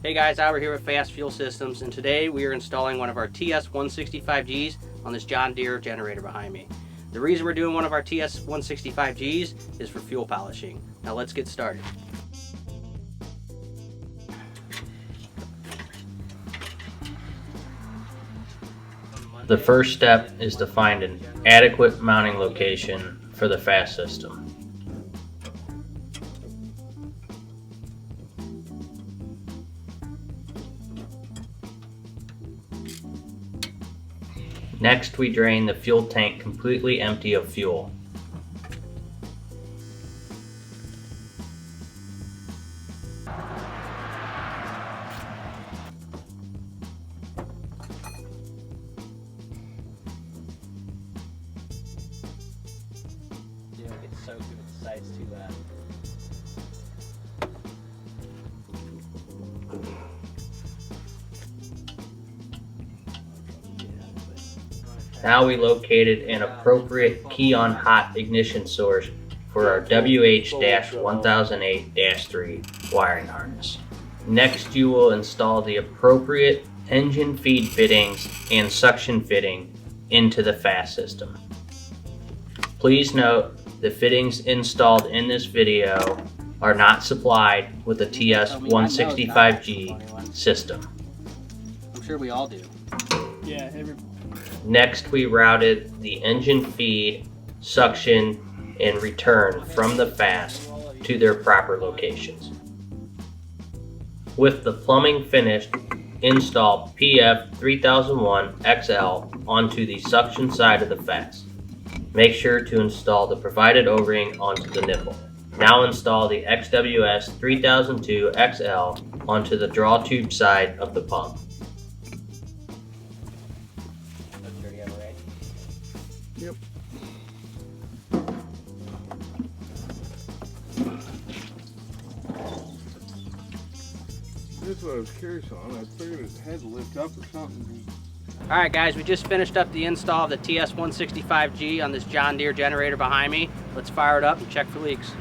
Hey guys, Albert here with FASS Fuel Systems, and today we are installing one of our TS165Gs on this John Deere generator behind me. The reason we're doing one of our TS165Gs is for fuel polishing. Now let's get started. The first step is to find an adequate mounting location for the FASS system. Next, we drain the fuel tank completely empty of fuel. It gets soaked if the side's too bad. Now we located an appropriate key-on hot ignition source for our WH-1008-3 wiring harness. Next, you will install the appropriate engine feed fittings and suction fitting into the FASS system. Please note the fittings installed in this video are not supplied with the TS165G system. I'm sure we all do. Yeah, Next, we routed the engine feed, suction, and return from the FASS to their proper locations. With the plumbing finished, install PF3001XL onto the suction side of the FASS. Make sure to install the provided O-ring onto the nipple. Now install the XWS3002XL onto the draw tube side of the pump. Yep. That's what I was curious on. I figured it had to lift up or something. Alright guys, we just finished up the install of the TS165G on this John Deere generator behind me. Let's fire it up and check for leaks.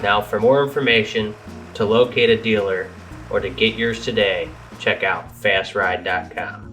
Now for more information, to locate a dealer, or to get yours today, check out fassride.com.